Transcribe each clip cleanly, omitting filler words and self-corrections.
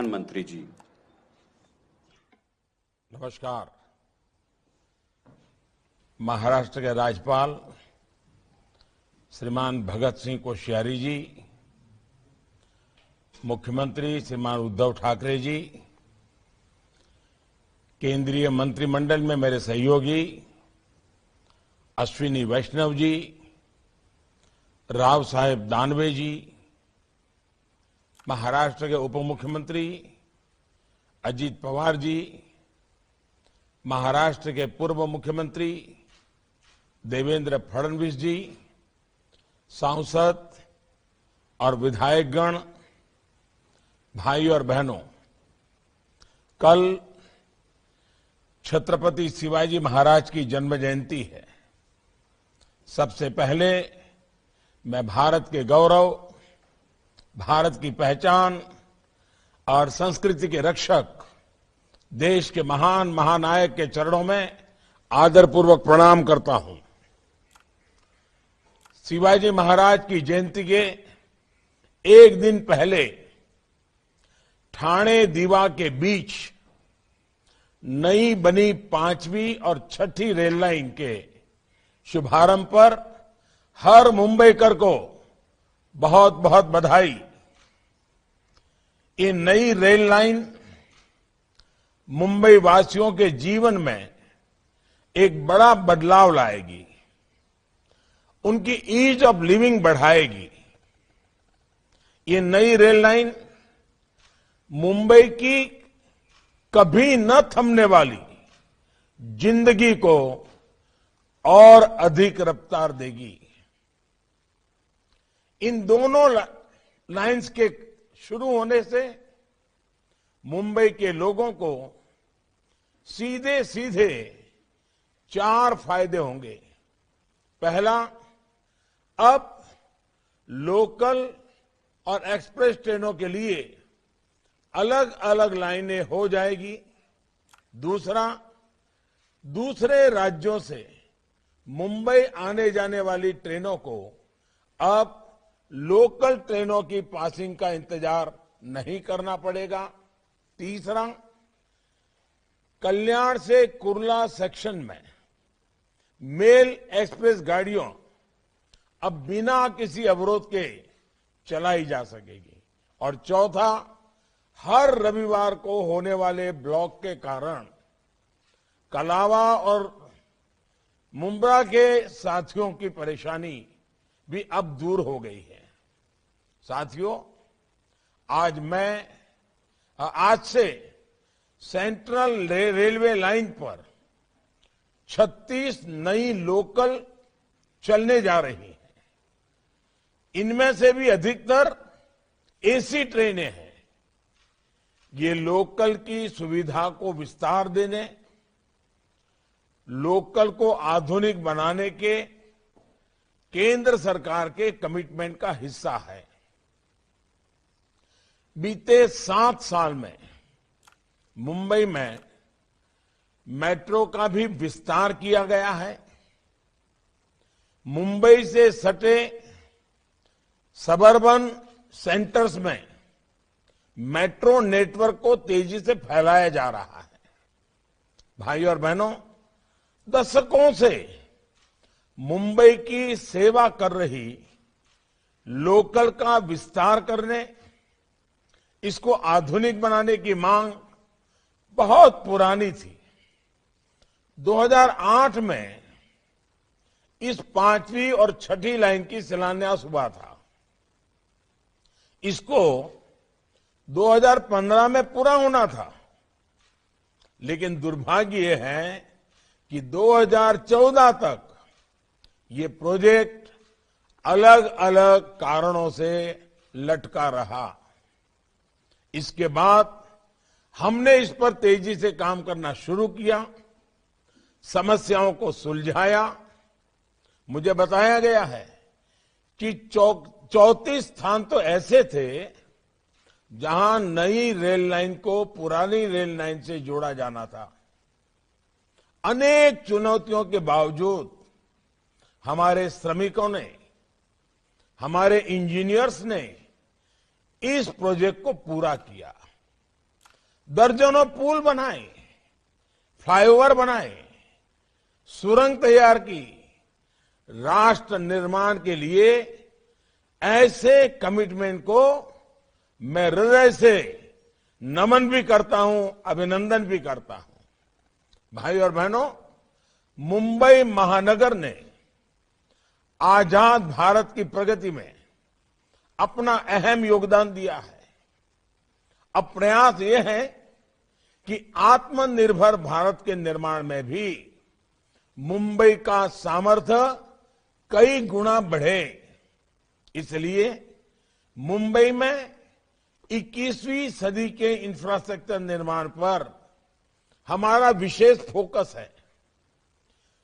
प्रधानमंत्री जी। नमस्कार। महाराष्ट्र के राज्यपाल श्रीमान भगत सिंह कोश्यारी जी, मुख्यमंत्री श्रीमान उद्धव ठाकरे जी, केंद्रीय मंत्रिमंडल में मेरे सहयोगी अश्विनी वैष्णव जी, राव साहेब दानवे जी, महाराष्ट्र के उप मुख्यमंत्री अजीत पवार जी, महाराष्ट्र के पूर्व मुख्यमंत्री देवेंद्र फडणवीस जी, सांसद और विधायकगण, भाई और बहनों, कल छत्रपति शिवाजी महाराज की जन्म जयंती है। सबसे पहले मैं भारत के गौरव, भारत की पहचान और संस्कृति के रक्षक, देश के महान महानायक के चरणों में आदरपूर्वक प्रणाम करता हूं। शिवाजी महाराज की जयंती के एक दिन पहले ठाणे दीवा के बीच नई बनी 5वीं और 6ठी रेल लाइन के शुभारंभ पर हर मुंबईकर को बहुत बहुत बधाई। ये नई रेल लाइन मुंबई वासियों के जीवन में एक बड़ा बदलाव लाएगी, उनकी ईज ऑफ लिविंग बढ़ाएगी। ये नई रेल लाइन मुंबई की कभी न थमने वाली जिंदगी को और अधिक रफ्तार देगी। इन दोनों लाइंस के शुरू होने से मुंबई के लोगों को सीधे सीधे 4 फायदे होंगे। पहला, अब लोकल और एक्सप्रेस ट्रेनों के लिए अलग अलग लाइनें हो जाएगी। दूसरा, दूसरे राज्यों से मुंबई आने जाने वाली ट्रेनों को अब लोकल ट्रेनों की पासिंग का इंतजार नहीं करना पड़ेगा। तीसरा, कल्याण से कुर्ला सेक्शन में मेल एक्सप्रेस गाड़ियों अब बिना किसी अवरोध के चलाई जा सकेगी। और चौथा, हर रविवार को होने वाले ब्लॉक के कारण कलावा और मुंब्रा के साथियों की परेशानी भी अब दूर हो गई है। साथियों, आज से सेंट्रल रेलवे लाइन पर 36 नई लोकल चलने जा रही हैं। इनमें से भी अधिकतर एसी ट्रेनें हैं। ये लोकल की सुविधा को विस्तार देने, लोकल को आधुनिक बनाने के केंद्र सरकार के कमिटमेंट का हिस्सा है। बीते 7 साल में मुंबई में मेट्रो का भी विस्तार किया गया है। मुंबई से सटे सबर्बन सेंटर्स में मेट्रो नेटवर्क को तेजी से फैलाया जा रहा है। भाई और बहनों, दशकों से मुंबई की सेवा कर रही लोकल का विस्तार करने, इसको आधुनिक बनाने की मांग बहुत पुरानी थी। 2008 में इस 5वीं और 6ठी लाइन की शिलान्यास हुआ था। इसको 2015 में पूरा होना था, लेकिन दुर्भाग्य यह है कि 2014 तक ये प्रोजेक्ट अलग अलग कारणों से लटका रहा। इसके बाद हमने इस पर तेजी से काम करना शुरू किया, समस्याओं को सुलझाया। मुझे बताया गया है कि 34 स्थान तो ऐसे थे जहां नई रेल लाइन को पुरानी रेल लाइन से जोड़ा जाना था। अनेक चुनौतियों के बावजूद हमारे श्रमिकों ने, हमारे इंजीनियर्स ने इस प्रोजेक्ट को पूरा किया। दर्जनों पुल बनाए, फ्लाईओवर बनाए, सुरंग तैयार की। राष्ट्र निर्माण के लिए ऐसे कमिटमेंट को मैं हृदय से नमन भी करता हूं, अभिनंदन भी करता हूं। भाई और बहनों, मुंबई महानगर ने आजाद भारत की प्रगति में अपना अहम योगदान दिया है। अब प्रयास ये है कि आत्मनिर्भर भारत के निर्माण में भी मुंबई का सामर्थ्य कई गुना बढ़े। इसलिए मुंबई में 21वीं सदी के इंफ्रास्ट्रक्चर निर्माण पर हमारा विशेष फोकस है।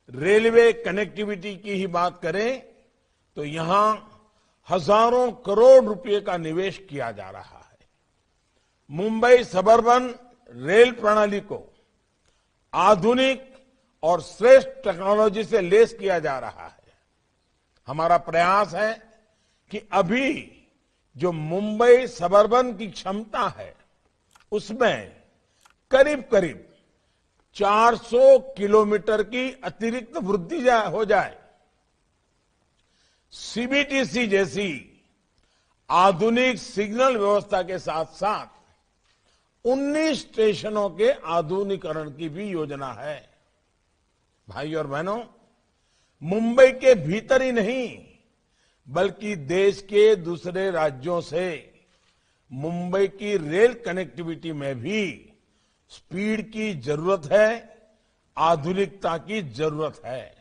रेलवे कनेक्टिविटी की ही बात करें तो यहां हजारों करोड़ रुपए का निवेश किया जा रहा है। मुंबई सबर्बन रेल प्रणाली को आधुनिक और श्रेष्ठ टेक्नोलॉजी से लैस किया जा रहा है। हमारा प्रयास है कि अभी जो मुंबई सबर्बन की क्षमता है उसमें करीब करीब 400 किलोमीटर की अतिरिक्त वृद्धि हो जाए। सीबीटीसी जैसी आधुनिक सिग्नल व्यवस्था के साथ साथ 19 स्टेशनों के आधुनिकीकरण की भी योजना है। भाई और बहनों, मुंबई के भीतर ही नहीं बल्कि देश के दूसरे राज्यों से मुंबई की रेल कनेक्टिविटी में भी स्पीड की जरूरत है, आधुनिकता की जरूरत है।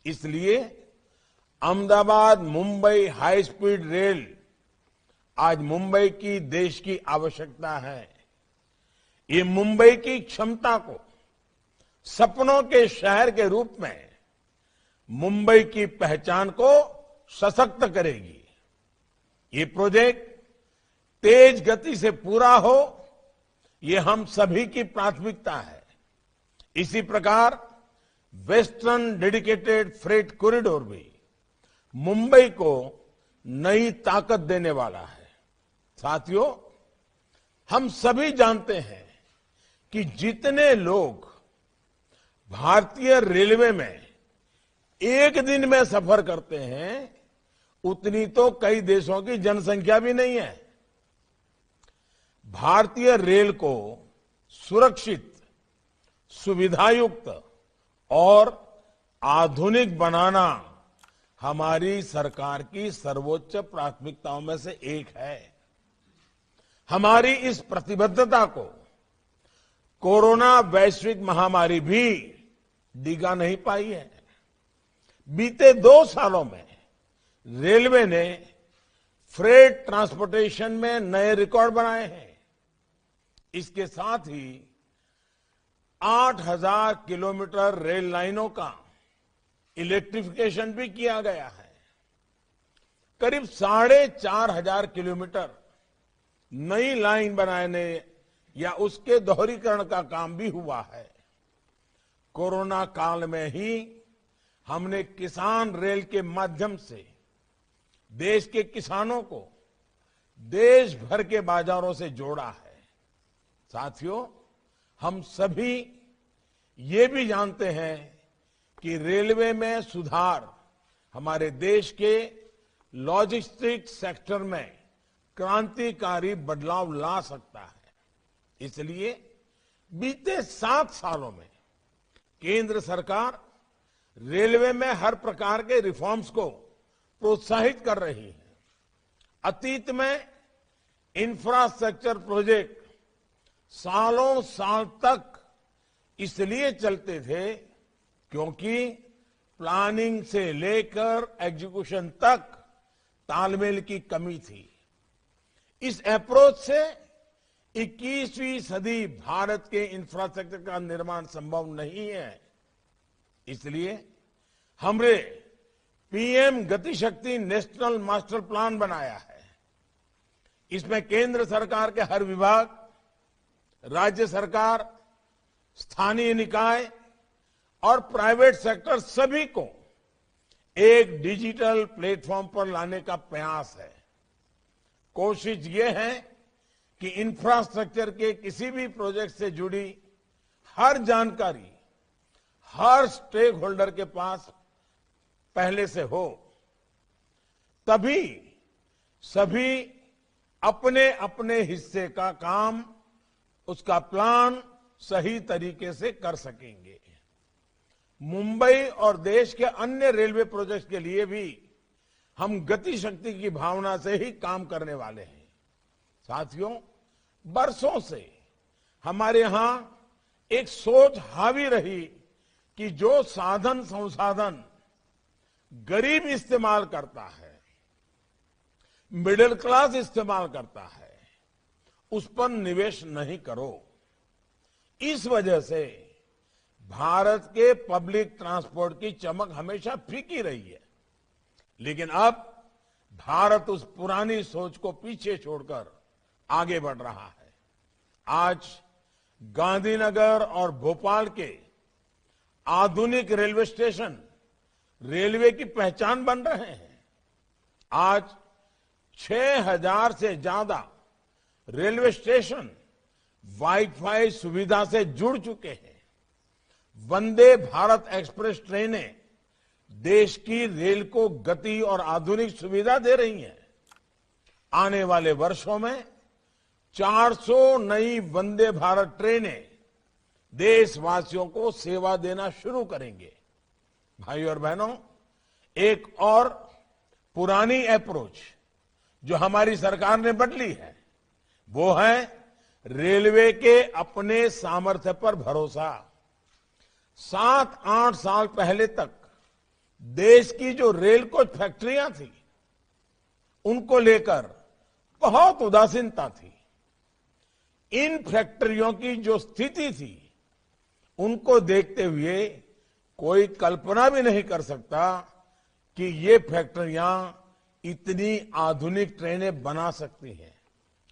इसलिए Ahmedabad Mumbai high speed rail आज मुंबई की देश की आवश्यकता है। ये मुंबई की क्षमता को सपनों के शहर के रूप में मुंबई की पहचान को सशक्त करेगी। ये प्रोजेक्ट तेज गति से पूरा हो, ये हम सभी की प्राथमिकता है। इसी प्रकार वेस्टर्न डेडिकेटेड फ्रेट कॉरिडोर भी मुंबई को नई ताकत देने वाला है। साथियों, हम सभी जानते हैं कि जितने लोग भारतीय रेलवे में एक दिन में सफर करते हैं उतनी तो कई देशों की जनसंख्या भी नहीं है। भारतीय रेल को सुरक्षित, सुविधायुक्त और आधुनिक बनाना हमारी सरकार की सर्वोच्च प्राथमिकताओं में से एक है। हमारी इस प्रतिबद्धता को कोरोना वैश्विक महामारी भी डिगा नहीं पाई है। बीते 2 सालों में रेलवे ने फ्रेट ट्रांसपोर्टेशन में नए रिकॉर्ड बनाए हैं। इसके साथ ही 8,000 किलोमीटर रेल लाइनों का इलेक्ट्रिफिकेशन भी किया गया है। करीब 4,500 किलोमीटर नई लाइन बनाने या उसके दोहरीकरण का काम भी हुआ है। कोरोना काल में ही हमने किसान रेल के माध्यम से देश के किसानों को देश भर के बाजारों से जोड़ा है। साथियों, हम सभी ये भी जानते हैं कि रेलवे में सुधार हमारे देश के लॉजिस्टिक्स सेक्टर में क्रांतिकारी बदलाव ला सकता है। इसलिए बीते 7 सालों में केंद्र सरकार रेलवे में हर प्रकार के रिफॉर्म्स को प्रोत्साहित कर रही है। अतीत में इंफ्रास्ट्रक्चर प्रोजेक्ट सालों साल तक इसलिए चलते थे क्योंकि प्लानिंग से लेकर एग्जीक्यूशन तक तालमेल की कमी थी। इस अप्रोच से 21वीं सदी भारत के इंफ्रास्ट्रक्चर का निर्माण संभव नहीं है। इसलिए हमने पीएम गति शक्ति नेशनल मास्टर प्लान बनाया है। इसमें केंद्र सरकार के हर विभाग, राज्य सरकार, स्थानीय निकाय और प्राइवेट सेक्टर सभी को एक डिजिटल प्लेटफॉर्म पर लाने का प्रयास है। कोशिश ये है कि इंफ्रास्ट्रक्चर के किसी भी प्रोजेक्ट से जुड़ी हर जानकारी हर स्टेक होल्डर के पास पहले से हो, तभी सभी अपने अपने हिस्से का काम, उसका प्लान सही तरीके से कर सकेंगे। मुंबई और देश के अन्य रेलवे प्रोजेक्ट्स के लिए भी हम गति शक्ति की भावना से ही काम करने वाले हैं। साथियों, बरसों से हमारे यहां एक सोच हावी रही कि जो साधन संसाधन गरीब इस्तेमाल करता है, मिडिल क्लास इस्तेमाल करता है, उस पर निवेश नहीं करो। इस वजह से भारत के पब्लिक ट्रांसपोर्ट की चमक हमेशा फीकी रही है। लेकिन अब भारत उस पुरानी सोच को पीछे छोड़कर आगे बढ़ रहा है। आज गांधीनगर और भोपाल के आधुनिक रेलवे स्टेशन रेलवे की पहचान बन रहे हैं। आज 6000 से ज्यादा रेलवे स्टेशन वाईफाई सुविधा से जुड़ चुके हैं। वंदे भारत एक्सप्रेस ट्रेनें देश की रेल को गति और आधुनिक सुविधा दे रही हैं। आने वाले वर्षों में 400 नई वंदे भारत ट्रेनें देशवासियों को सेवा देना शुरू करेंगे। भाइयों और बहनों, एक और पुरानी अप्रोच जो हमारी सरकार ने बदली है, वो है रेलवे के अपने सामर्थ्य पर भरोसा। 7-8 साल पहले तक देश की जो रेल कोच फैक्ट्रियां थी, उनको लेकर बहुत उदासीनता थी। इन फैक्ट्रियों की जो स्थिति थी, उनको देखते हुए कोई कल्पना भी नहीं कर सकता कि ये फैक्ट्रियां इतनी आधुनिक ट्रेनें बना सकती हैं।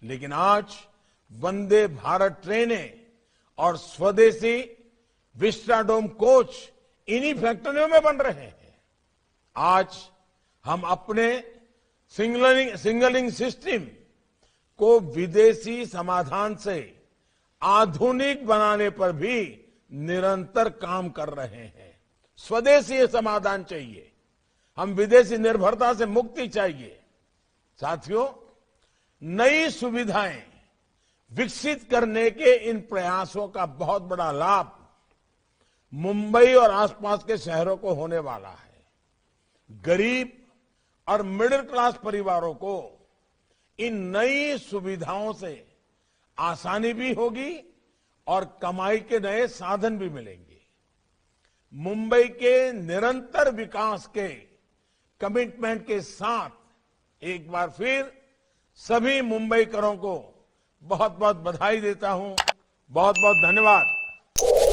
लेकिन आज वंदे भारत ट्रेनें और स्वदेशी विस्टाडोम कोच इन्हीं फैक्ट्रियों में बन रहे हैं। आज हम अपने सिंगलिंग सिस्टम को विदेशी समाधान से आधुनिक बनाने पर भी निरंतर काम कर रहे हैं। स्वदेशी समाधान चाहिए, हम विदेशी निर्भरता से मुक्ति चाहिए। साथियों, नई सुविधाएं विकसित करने के इन प्रयासों का बहुत बड़ा लाभ मुंबई और आसपास के शहरों को होने वाला है। गरीब और मिडिल क्लास परिवारों को इन नई सुविधाओं से आसानी भी होगी और कमाई के नए साधन भी मिलेंगे। मुंबई के निरंतर विकास के कमिटमेंट के साथ एक बार फिर सभी मुंबईकरों को बहुत बहुत बधाई देता हूं। बहुत बहुत धन्यवाद।